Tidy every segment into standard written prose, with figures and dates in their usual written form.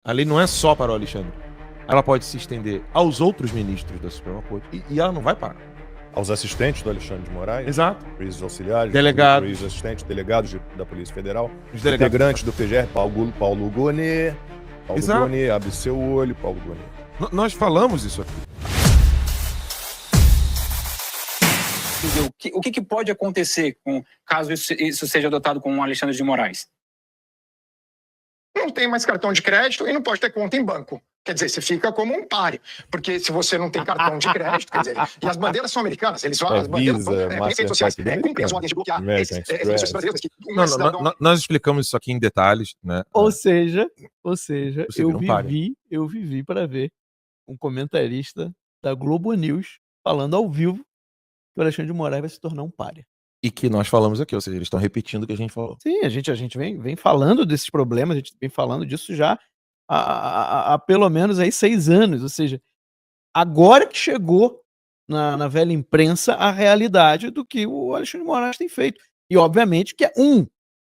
A lei não é só para o Alexandre. Ela pode se estender aos outros ministros da Suprema Corte e ela não vai parar. Aos assistentes do Alexandre de Moraes, Exato. juízes auxiliares, Delegados. juízes assistentes, delegados da Polícia Federal, Os delegados. integrantes do PGR, Paulo Gonet, Exato. Gonet, abre seu olho, Paulo Gonet. Nós falamos isso aqui. O que pode acontecer caso isso seja adotado com o Alexandre de Moraes? Não tem mais cartão de crédito e não pode ter conta em banco. Quer dizer, você fica como um páreo. Porque se você não tem cartão de crédito, quer dizer, e as bandeiras são americanas, eles as bandeiras vão redes sociais, cumprem as ordens de bloquear esses brasileiros que nós explicamos isso aqui em detalhes, né? Ou seja, eu um vivi para ver um comentarista da Globo News falando ao vivo que o Alexandre de Moraes vai se tornar um pária. E que nós falamos aqui, ou seja, eles estão repetindo o que a gente falou. Sim, a gente vem falando desses problemas, a gente vem falando disso já há pelo menos aí 6 anos, ou seja, agora que chegou na velha imprensa a realidade do que o Alexandre de Moraes tem feito. E obviamente que é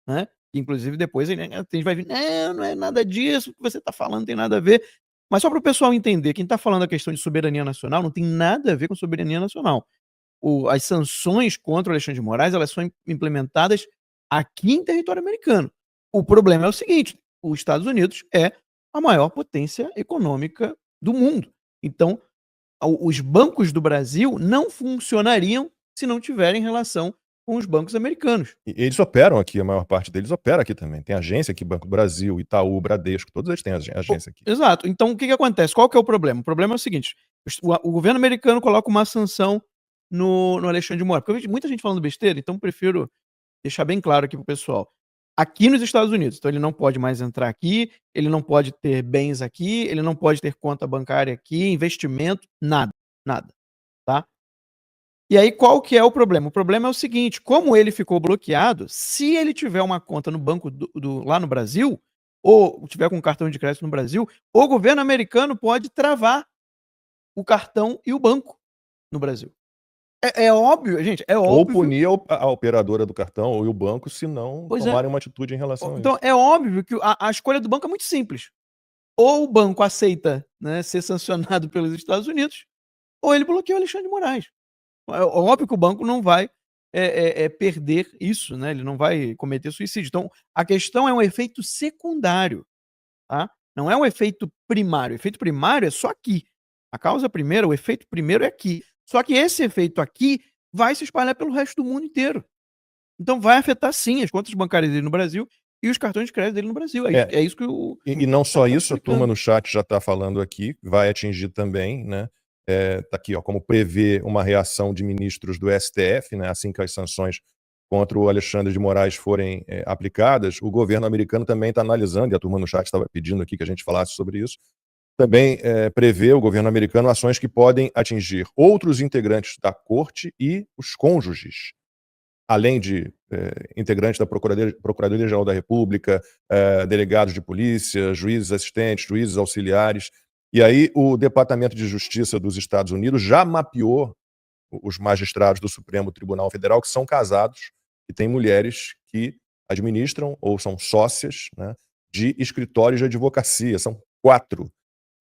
né? Inclusive depois a gente vai vir, não é nada disso, o que você está falando não tem nada a ver. Mas só para o pessoal entender, quem está falando a questão de soberania nacional não tem nada a ver com soberania nacional. As sanções contra o Alexandre de Moraes, elas são implementadas aqui em território americano. O problema é o seguinte, os Estados Unidos é a maior potência econômica do mundo. Então, os bancos do Brasil não funcionariam se não tiverem relação com os bancos americanos. E eles operam aqui, a maior parte deles opera aqui também. Tem agência aqui, Banco do Brasil, Itaú, Bradesco, todos eles têm agência aqui. Exato. Então, o que acontece? Qual que é o problema? O problema é o seguinte, o governo americano coloca uma sanção no Alexandre de Moraes. Porque eu vejo muita gente falando besteira, então prefiro deixar bem claro aqui pro pessoal. Aqui nos Estados Unidos, então ele não pode mais entrar aqui, ele não pode ter bens aqui, ele não pode ter conta bancária aqui, investimento, nada, tá? E aí qual que é o problema? O problema é o seguinte, como ele ficou bloqueado, se ele tiver uma conta no banco lá no Brasil, ou tiver com cartão de crédito no Brasil, o governo americano pode travar o cartão e o banco no Brasil. É óbvio, gente, é óbvio. Ou punir a operadora do cartão ou o banco se não tomarem uma atitude em relação a isso. Então, é óbvio que a escolha do banco é muito simples. Ou o banco aceita, né, ser sancionado pelos Estados Unidos, ou ele bloqueia o Alexandre de Moraes. É óbvio que o banco não vai perder isso, né? Ele não vai cometer suicídio. Então, a questão é um efeito secundário, tá? Não é um efeito primário. O efeito primário é só aqui. A causa primeira, o efeito primeiro é aqui. Só que esse efeito aqui vai se espalhar pelo resto do mundo inteiro. Então vai afetar sim as contas bancárias dele no Brasil e os cartões de crédito dele no Brasil. É isso que o... E não só isso, a turma no chat já está falando aqui, vai atingir também, né? Tá aqui, ó, como prevê uma reação de ministros do STF, né? Assim que as sanções contra o Alexandre de Moraes forem aplicadas, o governo americano também está analisando, e a turma no chat estava pedindo aqui que a gente falasse sobre isso, também prevê o governo americano ações que podem atingir outros integrantes da corte e os cônjuges, além de integrantes da Procuradoria-Geral da República, delegados de polícia, juízes assistentes, juízes auxiliares. E aí o Departamento de Justiça dos Estados Unidos já mapeou os magistrados do Supremo Tribunal Federal que são casados e têm mulheres que administram ou são sócias, né, de escritórios de advocacia. São 4.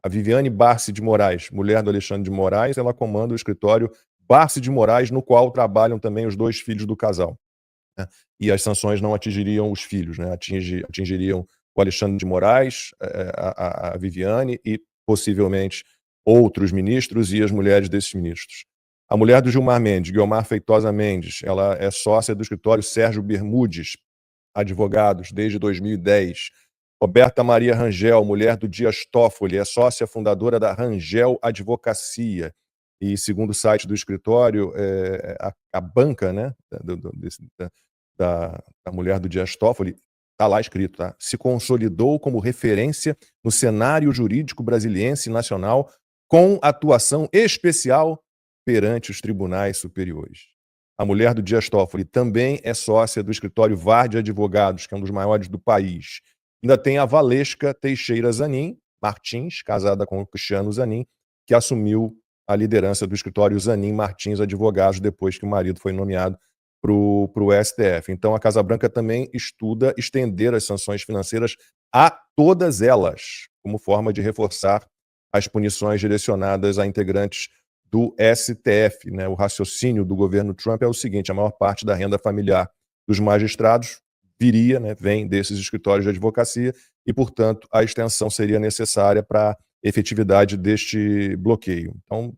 A Viviane Barsi de Moraes, mulher do Alexandre de Moraes, ela comanda o escritório Barsi de Moraes, no qual trabalham também os 2 filhos do casal, né? E as sanções não atingiriam os filhos, né? Atingiriam o Alexandre de Moraes, a Viviane e possivelmente outros ministros e as mulheres desses ministros. A mulher do Gilmar Mendes, Guiomar Feitosa Mendes, ela é sócia do escritório Sérgio Bermudes, advogados, desde 2010. Roberta Maria Rangel, mulher do Dias Toffoli, é sócia fundadora da Rangel Advocacia. E segundo o site do escritório, a banca, né, da mulher do Dias Toffoli, está lá escrito, tá? Se consolidou como referência no cenário jurídico brasiliense e nacional com atuação especial perante os tribunais superiores. A mulher do Dias Toffoli também é sócia do escritório Vardi Advogados, que é um dos maiores do país. Ainda tem a Valesca Teixeira Zanin Martins, casada com o Cristiano Zanin, que assumiu a liderança do escritório Zanin Martins Advogados depois que o marido foi nomeado para o STF. Então a Casa Branca também estuda estender as sanções financeiras a todas elas, como forma de reforçar as punições direcionadas a integrantes do STF, né? O raciocínio do governo Trump é o seguinte: a maior parte da renda familiar dos magistrados viria, né, vem desses escritórios de advocacia e, portanto, a extensão seria necessária para a efetividade deste bloqueio. Então,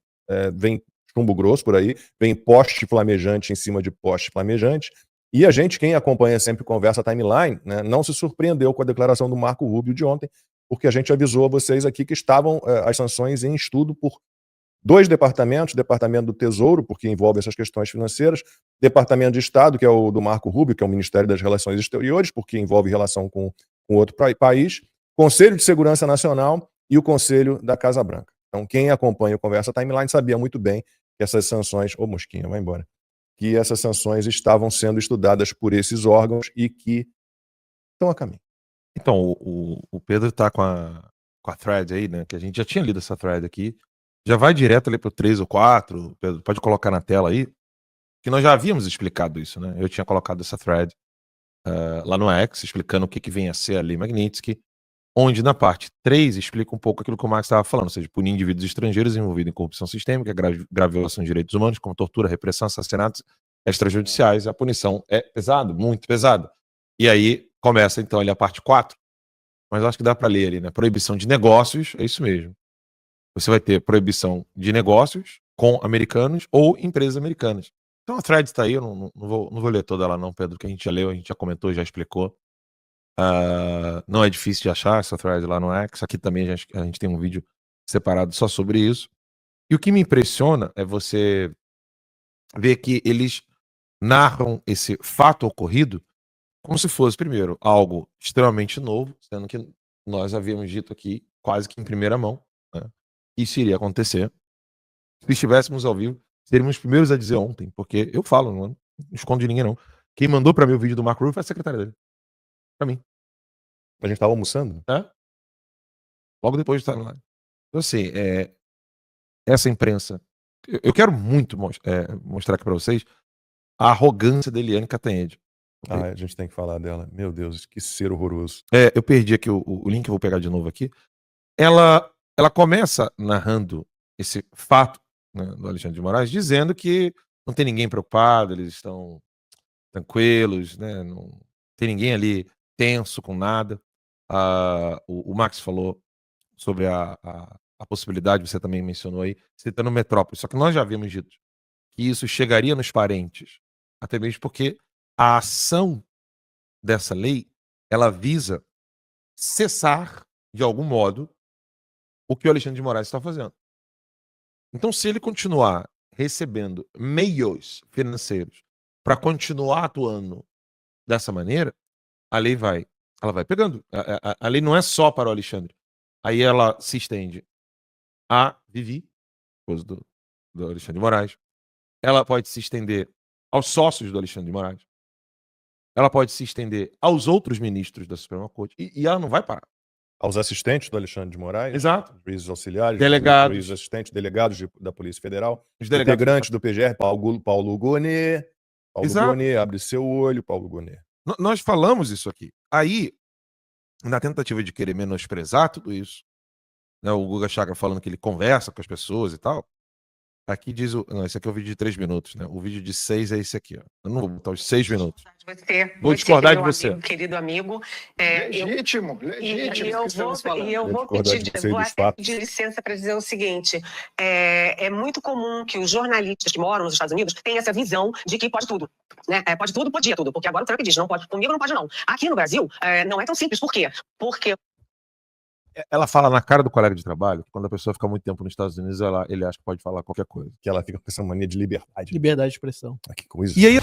vem chumbo grosso por aí, vem poste flamejante em cima de poste flamejante, e a gente, quem acompanha sempre Conversa Timeline, né, não se surpreendeu com a declaração do Marco Rubio de ontem, porque a gente avisou a vocês aqui que estavam as sanções em estudo por 2 departamentos: Departamento do Tesouro, porque envolve essas questões financeiras, Departamento de Estado, que é o do Marco Rubio, que é o Ministério das Relações Exteriores, porque envolve relação com outro país, Conselho de Segurança Nacional e o Conselho da Casa Branca. Então, quem acompanha o Conversa Timeline sabia muito bem que essas sanções... Ô, Mosquinha, vai embora. Que essas sanções estavam sendo estudadas por esses órgãos e que estão a caminho. Então, o Pedro tá com a thread aí, né? Que a gente já tinha lido essa thread aqui. Já vai direto ali pro 3 ou 4, Pedro, pode colocar na tela aí, que nós já havíamos explicado isso, né? Eu tinha colocado essa thread lá no X, explicando o que vem a ser a Lei Magnitsky, onde na parte 3 explica um pouco aquilo que o Max estava falando, ou seja, punir indivíduos estrangeiros envolvidos em corrupção sistêmica, grave violação de direitos humanos, como tortura, repressão, assassinatos extrajudiciais. A punição é pesada, muito pesada. E aí começa então ali a parte 4, mas eu acho que dá para ler ali, né? Proibição de negócios, é isso mesmo. Você vai ter proibição de negócios com americanos ou empresas americanas. Então a thread está aí, eu não vou ler toda ela não, Pedro, que a gente já leu, a gente já comentou, já explicou. Não é difícil de achar essa thread lá no X. Aqui também a gente tem um vídeo separado só sobre isso. E o que me impressiona é você ver que eles narram esse fato ocorrido como se fosse, primeiro, algo extremamente novo, sendo que nós havíamos dito aqui, quase que em primeira mão, né, isso iria acontecer. Se estivéssemos ao vivo, seríamos os primeiros a dizer ontem, porque eu falo, não escondo de ninguém não. Quem mandou para mim o vídeo do Marco Rubio foi a secretária dele. Para mim. A gente estava almoçando? Logo depois de estar lá. Então, assim, essa imprensa... Eu quero muito mostrar aqui para vocês a arrogância da Eliane Cantanhede. A gente tem que falar dela. Meu Deus, que ser horroroso. Eu perdi aqui o link, eu vou pegar de novo aqui. Ela começa narrando esse fato, né, do Alexandre de Moraes, dizendo que não tem ninguém preocupado, eles estão tranquilos, né, não tem ninguém ali tenso com nada. O Max falou sobre a possibilidade, você também mencionou aí, citando Metrópole. Só que nós já havíamos dito que isso chegaria nos parentes, até mesmo porque a ação dessa lei, ela visa cessar, de algum modo, o que o Alexandre de Moraes está fazendo. Então, se ele continuar recebendo meios financeiros para continuar atuando dessa maneira, a lei vai pegando. A lei não é só para o Alexandre. Aí ela se estende a Vivi, esposa do Alexandre de Moraes. Ela pode se estender aos sócios do Alexandre de Moraes. Ela pode se estender aos outros ministros da Suprema Corte. E ela não vai parar. Aos assistentes do Alexandre de Moraes. Exato. Juízes auxiliares. Delegados. Juízes assistentes, delegados da Polícia Federal. Os delegados. Integrantes do PGR, Paulo Gonet. Paulo Exato. Gonet, abre seu olho, Paulo Gonet. Nós falamos isso aqui. Aí, na tentativa de querer menosprezar tudo isso, né, o Guga Chakra falando que ele conversa com as pessoas e tal. Aqui diz não, esse aqui é o vídeo de 3 minutos, né? O vídeo de 6 é esse aqui, ó. Eu não vou botar os 6 minutos. Vou discordar de você. Querido amigo. Legítimo. E eu vou pedir licença para dizer o seguinte: é muito comum que os jornalistas que moram nos Estados Unidos tenham essa visão de que pode tudo. Né? Pode tudo, podia tudo. Porque agora o Trump diz, não pode, comigo não pode não. Aqui no Brasil, não é tão simples. Por quê? Porque... Ela fala na cara do colega de trabalho que quando a pessoa fica muito tempo nos Estados Unidos, ele acha que pode falar qualquer coisa. Que ela fica com essa mania de liberdade. Liberdade de expressão. Que coisa. E aí...